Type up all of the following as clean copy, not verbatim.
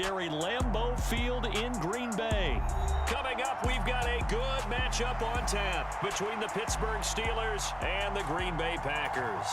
Lambeau Field in Green Bay. Coming up, we've got a good matchup on tap between the Pittsburgh Steelers and the Green Bay Packers.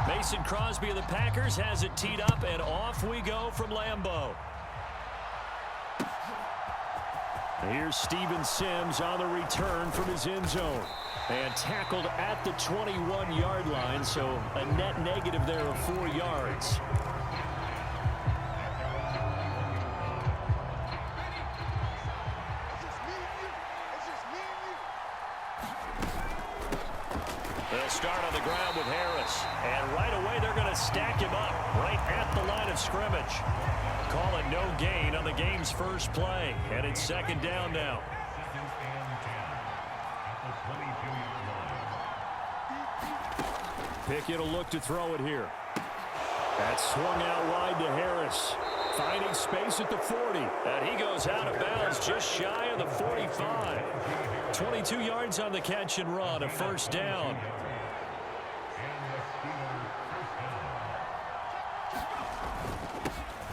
Mason Crosby of the Packers has it teed up, and off we go from Lambeau. Here's Steven Sims on the return from his end zone. And tackled at the 21-yard line, so a net negative there of 4 yards. They'll start on the ground with Harris. And right away, they're going to stack him up right at the line of scrimmage. Call it no gain on the game's first play. And it's second down now. Pickett will look to throw it here. That's swung out wide to Harris. Finding space at the 40. And he goes out of bounds just shy of the 45. 22 yards on the catch and run, a first down.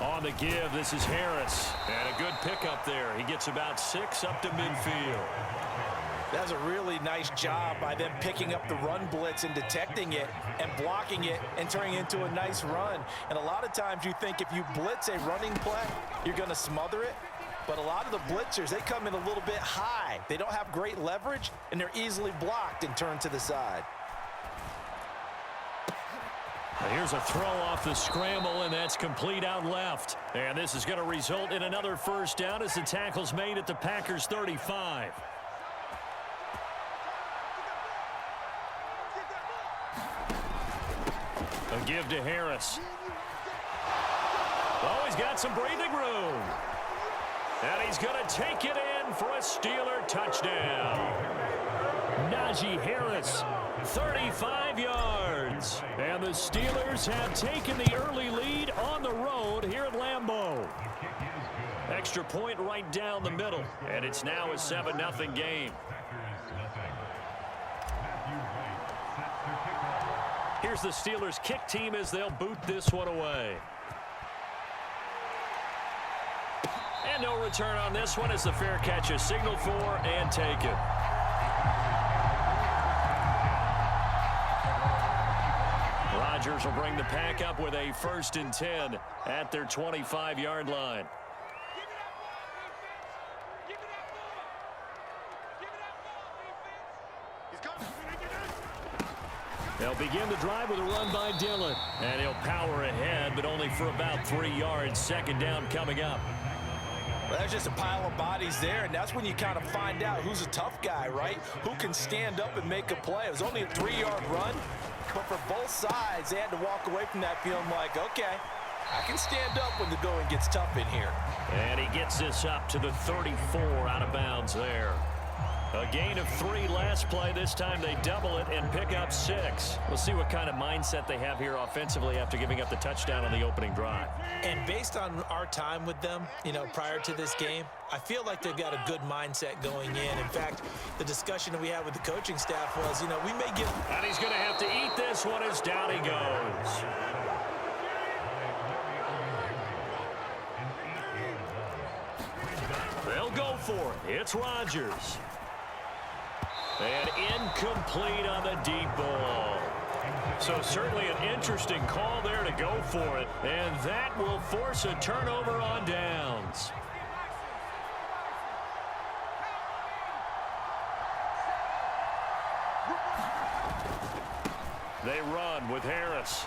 On the give, this is Harris. And a good pickup there. He gets about 6 up to midfield. That's a really nice job by them picking up the run blitz and detecting it and blocking it and turning it into a nice run. And a lot of times you think if you blitz a running play, you're going to smother it. But a lot of the blitzers, they come in a little bit high. They don't have great leverage, and they're easily blocked and turned to the side. Here's a throw off the scramble, and that's complete out left. And this is going to result in another first down as the tackle's made at the Packers' 35. A give to Harris. Oh, he's got some breathing room. And he's going to take it in for a Steeler touchdown. Najee Harris, 35 yards. And the Steelers have taken the early lead on the road here at Lambeau. Extra point right down the middle. And it's now a 7-0 game. Here's the Steelers kick team as they'll boot this one away. And no return on this one as the fair catch is signaled for and taken. Rodgers will bring the pack up with a 1st and 10 at their 25-yard line. They'll begin the drive with a run by Dillon. And he'll power ahead, but only for about 3 yards. Second down coming up. Well, there's just a pile of bodies there, and that's when you kind of find out who's a tough guy, right? Who can stand up and make a play. It was only a 3-yard run, but for both sides, they had to walk away from that feeling like, okay, I can stand up when the going gets tough in here. And he gets this up to the 34 out of bounds there. A gain of 3 last play. This time they double it and pick up 6. We'll see what kind of mindset they have here offensively after giving up the touchdown on the opening drive. And based on our time with them, prior to this game, I feel like they've got a good mindset going in. In fact, the discussion that we had with the coaching staff was, we may get... And he's going to have to eat this one as down he goes. They'll go for it. It's Rodgers. And incomplete on the deep ball. So certainly an interesting call there to go for it. And that will force a turnover on downs. They run with Harris.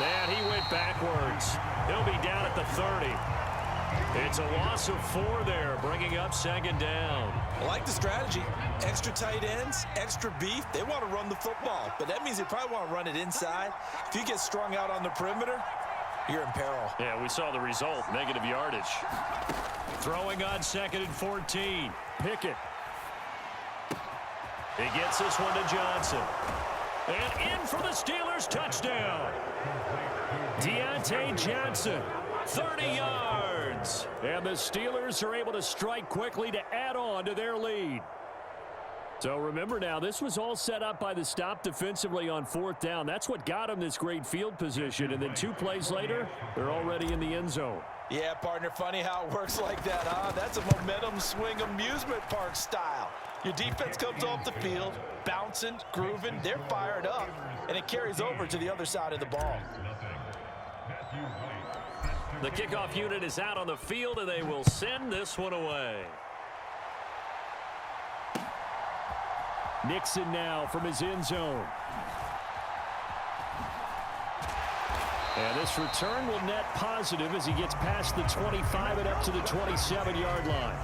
And he went backwards. He'll be down at the 30. It's a loss of 4 there, bringing up second down. I like the strategy. Extra tight ends, extra beef. They want to run the football, but that means they probably want to run it inside. If you get strung out on the perimeter, you're in peril. Yeah, we saw the result, negative yardage. Throwing on 2nd and 14. Pickett. He gets this one to Johnson. And in for the Steelers, touchdown. Deontay Johnson, 30 yards. And the Steelers are able to strike quickly to add on to their lead. So remember now, this was all set up by the stop defensively on 4th down. That's what got him this great field position. And then 2 plays later, they're already in the end zone. Yeah, partner, funny how it works like that, huh? That's a momentum swing amusement park style. Your defense comes off the field, bouncing, grooving, they're fired up, and it carries over to the other side of the ball. The kickoff unit is out on the field, and they will send this one away. Nixon now from his end zone. And this return will net positive as he gets past the 25 and up to the 27-yard line.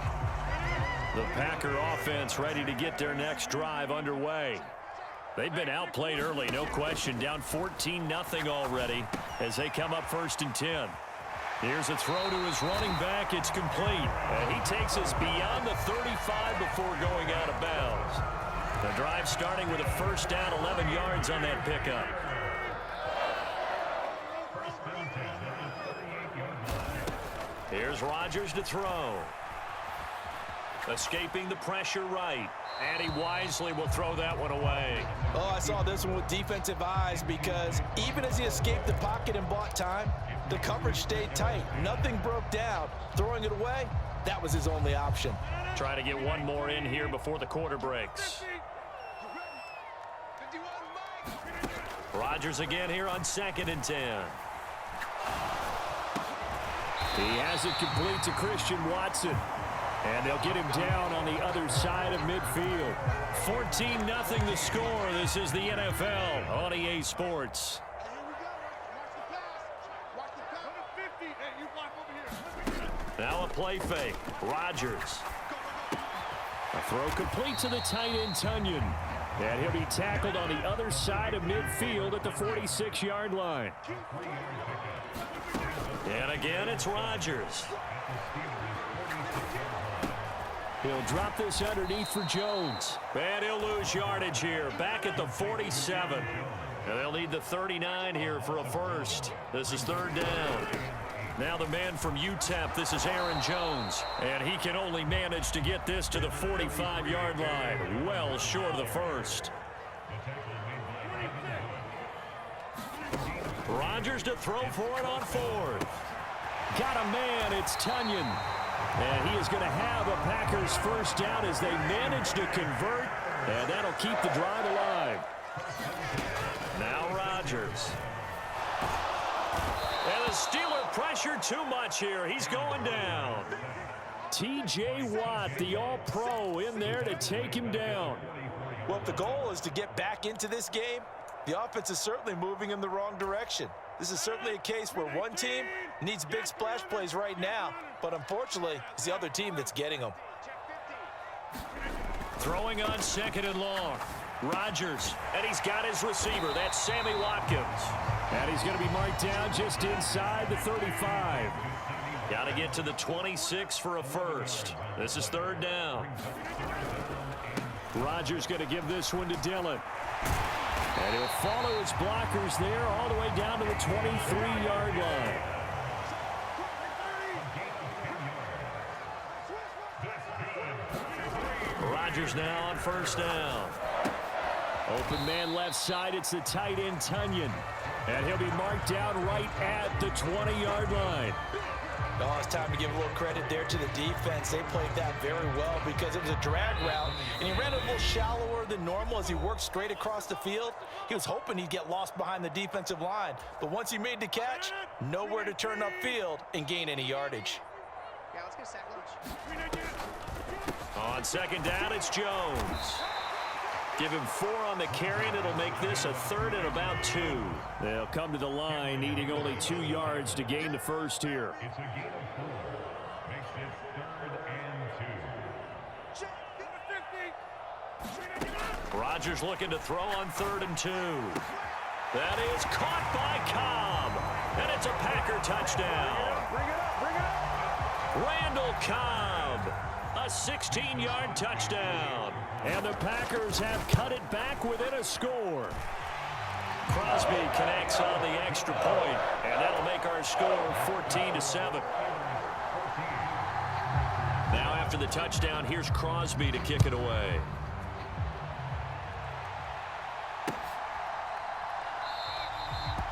The Packer offense ready to get their next drive underway. They've been outplayed early, no question. Down 14-0 already as they come up 1st and 10. Here's a throw to his running back. It's complete. And he takes us beyond the 35 before going out of bounds. The drive starting with a 1st down, 11 yards on that pickup. Here's Rodgers to throw. Escaping the pressure right. And he wisely will throw that one away. Oh, I saw this one with defensive eyes because even as he escaped the pocket and bought time, the coverage stayed tight. Nothing broke down. Throwing it away, that was his only option. Try to get one more in here before the quarter breaks. Rodgers again here on 2nd and 10. He has it complete to Christian Watson. And they'll get him down on the other side of midfield. 14-0 the score. This is the NFL on EA Sports. Now a play fake. Rodgers. A throw complete to the tight end, Tunyon. And he'll be tackled on the other side of midfield at the 46-yard line. And again, it's Rodgers. He'll drop this underneath for Jones. And he'll lose yardage here. Back at the 47. And they'll need the 39 here for a first. This is 3rd down. Now the man from UTEP, this is Aaron Jones. And he can only manage to get this to the 45-yard line. Well short of the first. Rodgers to throw for it on 4th. Got a man, it's Tunyon. And he is going to have a Packers 1st down as they manage to convert. And that'll keep the drive alive. Now Rodgers. And the Steeler pressure too much here. He's going down. T.J. Watt, the All-Pro, in there to take him down. Well, if the goal is to get back into this game, the offense is certainly moving in the wrong direction. This is certainly a case where one team needs big splash plays right now, but unfortunately, it's the other team that's getting them. Throwing on 2nd and long. Rodgers, and he's got his receiver. That's Sammy Watkins. And he's going to be marked down just inside the 35. Got to get to the 26 for a first. This is 3rd down. Rodgers going to give this one to Dillon. And he'll follow his blockers there all the way down to the 23-yard line. Rodgers now on 1st down. Open man left side. It's the tight end, Tunyon. And he'll be marked down right at the 20-yard line. Oh, it's time to give a little credit there to the defense. They played that very well because it was a drag route, and he ran a little shallower than normal as he worked straight across the field. He was hoping he'd get lost behind the defensive line, but once he made the catch, nowhere to turn upfield and gain any yardage. Yeah, let's get a sack lunch. On 2nd down, it's Jones. Give him 4 on the carry, and it'll make this a 3rd and about 2. They'll come to the line, needing only 2 yards to gain the first here. Rodgers looking to throw on 3rd and 2. That is caught by Cobb, and it's a Packer touchdown. Randall Cobb, a 16-yard touchdown. And the Packers have cut it back within a score. Crosby connects on the extra point, and that'll make our score 14-7. Now after the touchdown, here's Crosby to kick it away.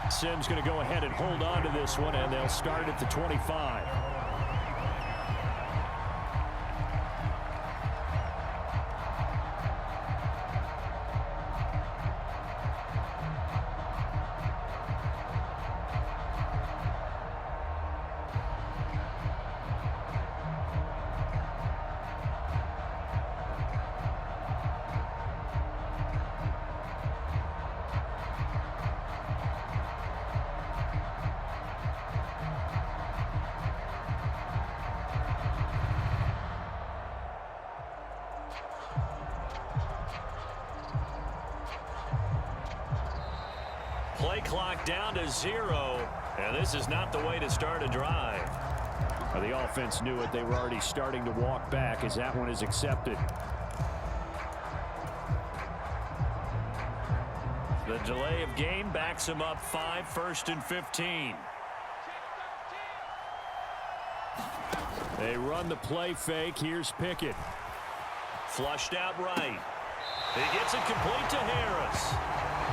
Simms going to go ahead and hold on to this one, and they'll start at the 25. Play clock down to 0, and this is not the way to start a drive. Well, the offense knew it. They were already starting to walk back as that one is accepted. The delay of game backs him up 5, 1st and 15. They run the play fake. Here's Pickett. Flushed out right. He gets it complete to Harris.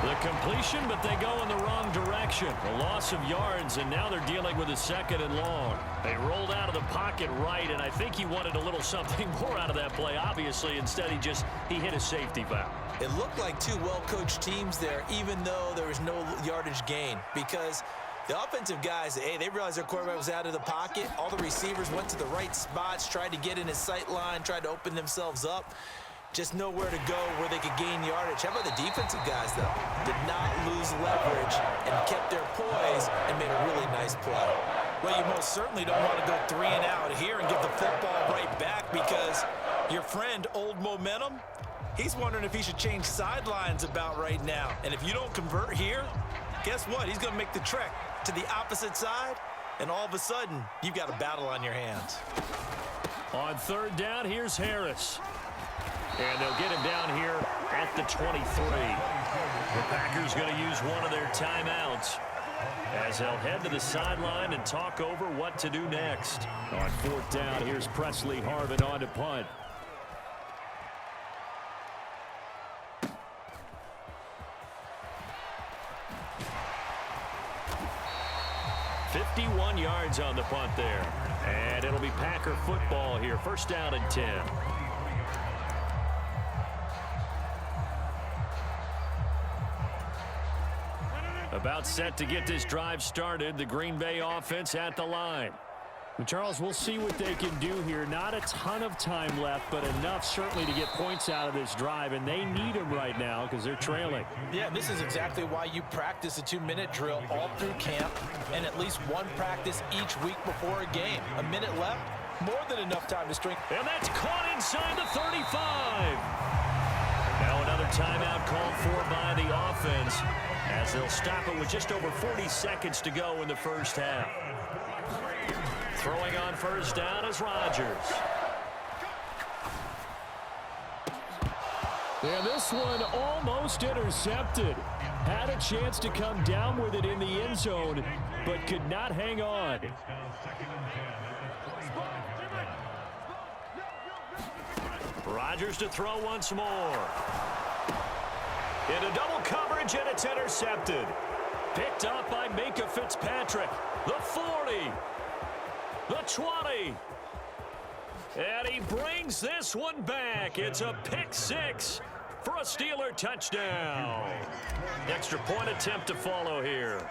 The completion, but they go in the wrong direction. A loss of yards, and now they're dealing with a 2nd and long. They rolled out of the pocket right, and I think he wanted a little something more out of that play, obviously. Instead, he hit a safety foul. It looked like two well-coached teams there, even though there was no yardage gain, because the offensive guys, hey, they realized their quarterback was out of the pocket. All the receivers went to the right spots, tried to get in his sight line, tried to open themselves up. Just know where to go, where they could gain yardage. How about the defensive guys, though? Did not lose leverage and kept their poise and made a really nice play. Well, you most certainly don't want to go 3 and out here and give the football right back, because your friend, Old Momentum, he's wondering if he should change sidelines about right now. And if you don't convert here, guess what? He's going to make the trek to the opposite side, and all of a sudden, you've got a battle on your hands. On 3rd down, here's Harris. And they'll get him down here at the 23. The Packers going to use one of their timeouts as they'll head to the sideline and talk over what to do next. On 4th down, here's Presley Harvin on to punt. "51 yards on the punt there. And it'll be Packer football here. 1st down and 10. About set to get this drive started. The Green Bay offense at the line. And Charles, we'll see what they can do here. Not a ton of time left, but enough certainly to get points out of this drive, and they need them right now because they're trailing. Yeah, this is exactly why you practice a 2-minute drill all through camp and at least one practice each week before a game. A minute left, more than enough time to string. And that's caught inside the 35. Now another timeout called for by the offense as they'll stop it with just over 40 seconds to go in the 1st half. Throwing on 1st down is Rodgers. And this one almost intercepted. Had a chance to come down with it in the end zone, but could not hang on. Rodgers to throw once more. Into double coverage, and it's intercepted. Picked up by Minkah Fitzpatrick. The 40. The 20. And he brings this one back. It's a pick 6 for a Steeler touchdown. Extra point attempt to follow here.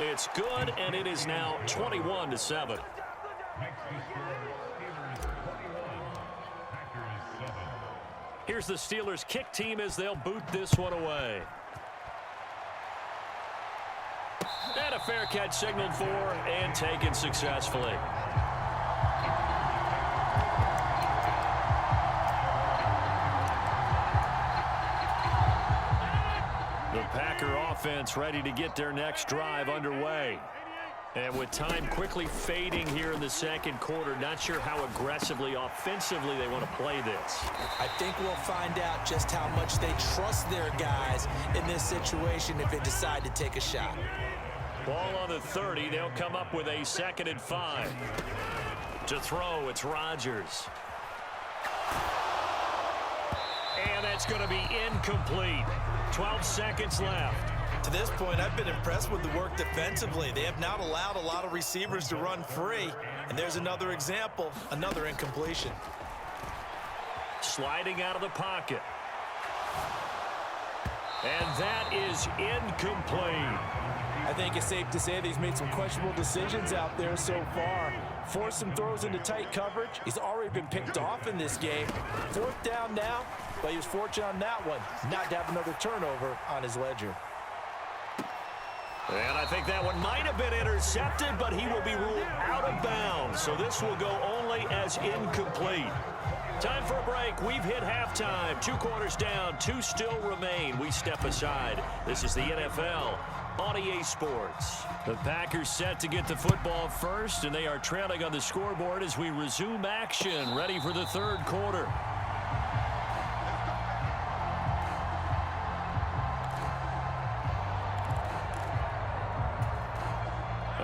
It's good, and it is now 21-7. Here's the Steelers kick team as they'll boot this one away. And a fair catch signaled for and taken successfully. The Packer offense ready to get their next drive underway. And with time quickly fading here in the 2nd quarter, not sure how aggressively, offensively they want to play this. I think we'll find out just how much they trust their guys in this situation if they decide to take a shot. Ball on the 30. They'll come up with a 2nd and 5. To throw, it's Rodgers. And it's going to be incomplete. 12 seconds left. To this point, I've been impressed with the work defensively. They have not allowed a lot of receivers to run free. And there's another example, another incompletion. Sliding out of the pocket. And that is incomplete. I think it's safe to say that he's made some questionable decisions out there so far. Forced some throws into tight coverage. He's already been picked off in this game. 4th down now, but he was fortunate on that one not to have another turnover on his ledger. And I think that one might have been intercepted, but he will be ruled out of bounds. So this will go only as incomplete. Time for a break. We've hit halftime. 2 quarters down, 2 still remain. We step aside. This is the NFL on EA Sports. The Packers set to get the football first, and they are trailing on the scoreboard as we resume action, ready for the 3rd quarter.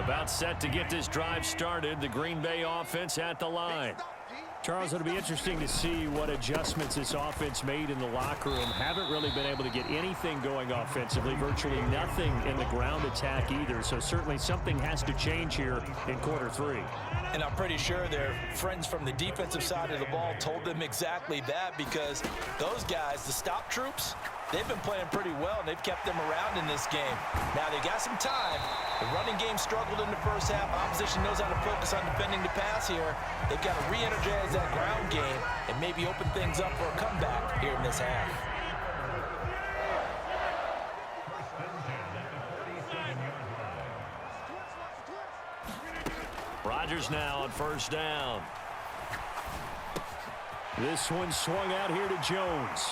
About set to get this drive started. The Green Bay offense at the line. Charles, it'll be interesting to see what adjustments this offense made in the locker room. Haven't really been able to get anything going offensively, virtually nothing in the ground attack either. So certainly something has to change here in quarter 3. And I'm pretty sure their friends from the defensive side of the ball told them exactly that, because those guys, the stop troops, they've been playing pretty well, and they've kept them around in this game. Now, they got some time. The running game struggled in the first half. Opposition knows how to focus on defending the pass here. They've got to re-energize that ground game and maybe open things up for a comeback here in this half. Rodgers now on 1st down. This one swung out here to Jones.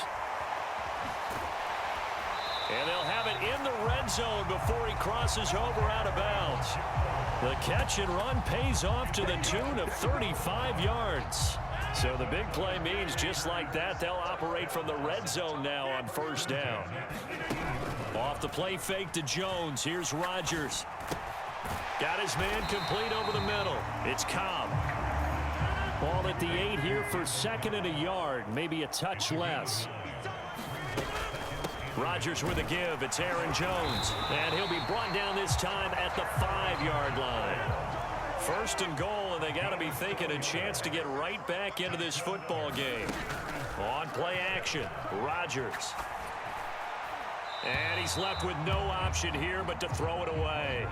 And they'll have it in the red zone before he crosses over out of bounds. The catch and run pays off to the tune of 35 yards. So the big play means just like that, they'll operate from the red zone now on 1st down. Off the play fake to Jones. Here's Rodgers. Got his man complete over the middle. It's Cobb. Ball at the 8 here for 2nd and a yard, maybe a touch less. Rodgers with a give. It's Aaron Jones. And he'll be brought down this time at the 5-yard line. 1st and goal, and they got to be thinking a chance to get right back into this football game. On play action, Rodgers. And he's left with no option here but to throw it away.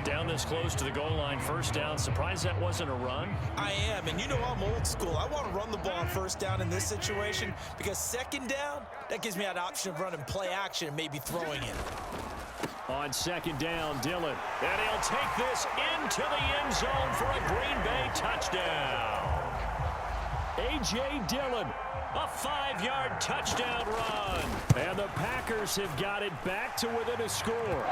Down this close to the goal line, 1st down. Surprised that wasn't a run? I am, and you know I'm old school. I want to run the ball on 1st down in this situation, because 2nd down, that gives me that option of running play action and maybe throwing it. On 2nd down, Dillon. And he'll take this into the end zone for a Green Bay touchdown. A.J. Dillon, a 5-yard touchdown run. And the Packers have got it back to within a score.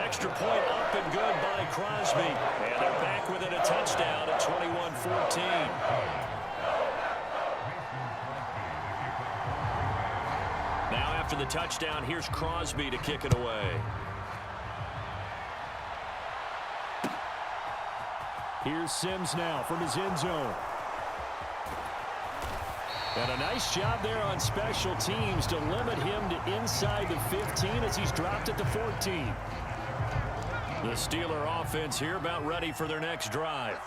Extra point up and good by Crosby. And they're back within a touchdown at 21-14. Now after the touchdown, here's Crosby to kick it away. Here's Sims now from his end zone. And a nice job there on special teams to limit him to inside the 15 as he's dropped at the 14. The Steeler offense here about ready for their next drive.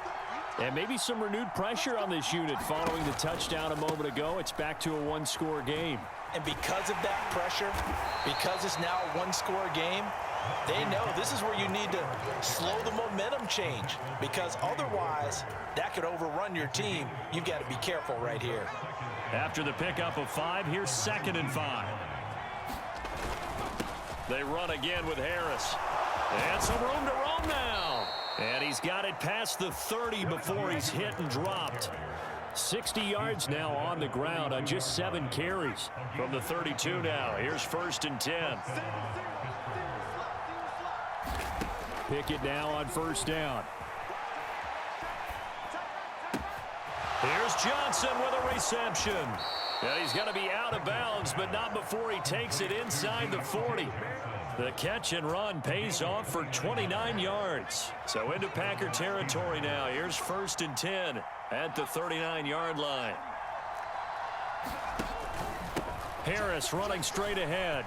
And maybe some renewed pressure on this unit following the touchdown a moment ago. It's back to a 1-score game. And because of that pressure, because it's now a 1-score game, they know this is where you need to slow the momentum change, because otherwise that could overrun your team. You've got to be careful right here. After the pickup of 5, here's 2nd and 5. They run again with Harris. And some room to roam now. And he's got it past the 30 before he's hit and dropped. 60 yards now on the ground on just 7 carries. From the 32 now, here's 1st and 10. Pickett now on 1st down. Here's Johnson with a reception. And he's going to be out of bounds, but not before he takes it inside the 40. The catch and run pays off for 29 yards. So into Packer territory now. Here's 1st and 10 at the 39-yard line. Harris running straight ahead.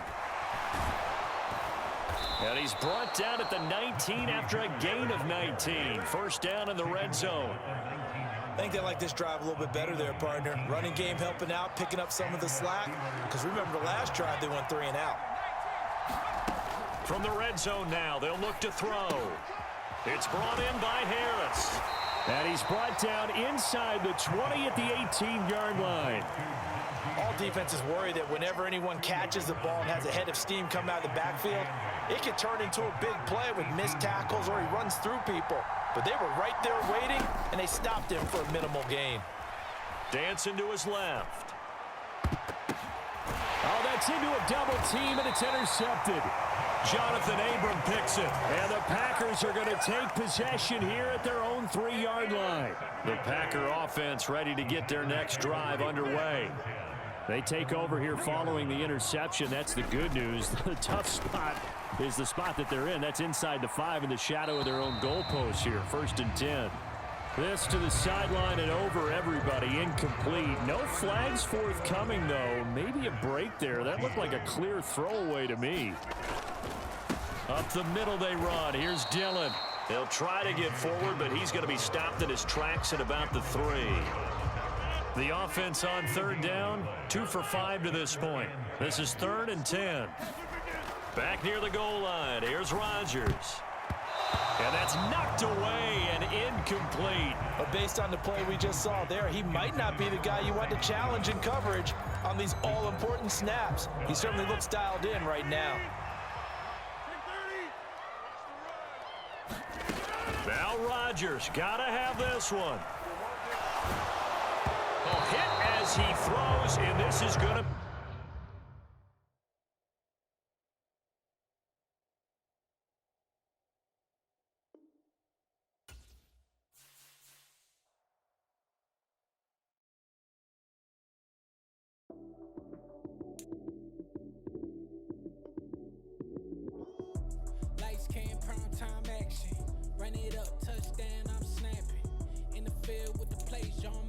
And he's brought down at the 19 after a gain of 19. First down in the red zone. I think they like this drive a little bit better there, partner. Running game helping out, picking up some of the slack. Because remember the last drive, they went 3 and out. From the red zone now, they'll look to throw. It's brought in by Harris. And he's brought down inside the 20 at the 18-yard line. All defenses worry that whenever anyone catches the ball and has a head of steam come out of the backfield, it can turn into a big play with missed tackles or he runs through people. But they were right there waiting, and they stopped him for a minimal gain. Dancing to his left. Oh, that's into a double team, and it's intercepted. Jonathan Abram picks it. And the Packers are going to take possession here at their own 3-yard line. The Packer offense ready to get their next drive underway. They take over here following the interception. That's the good news. The tough spot is the spot that they're in. That's inside the 5 in the shadow of their own goalpost here. 1st and 10. This to the sideline and over everybody. Incomplete. No flags forthcoming, though. Maybe a break there. That looked like a clear throwaway to me. Up the middle they run. Here's Dillon. He'll try to get forward, but he's going to be stopped in his tracks at about the 3. The offense on 3rd down, 2 for 5 to this point. This is 3rd and 10. Back near the goal line. Here's Rodgers. And that's knocked away and incomplete. But based on the play we just saw there, he might not be the guy you want to challenge in coverage on these all-important snaps. He certainly looks dialed in right now. Now Rodgers, gotta have this one. Oh, hit as he throws, and this is going to... Lights came, prime time action. Run it up, touchdown, I'm snapping. In the field with the plays, y'all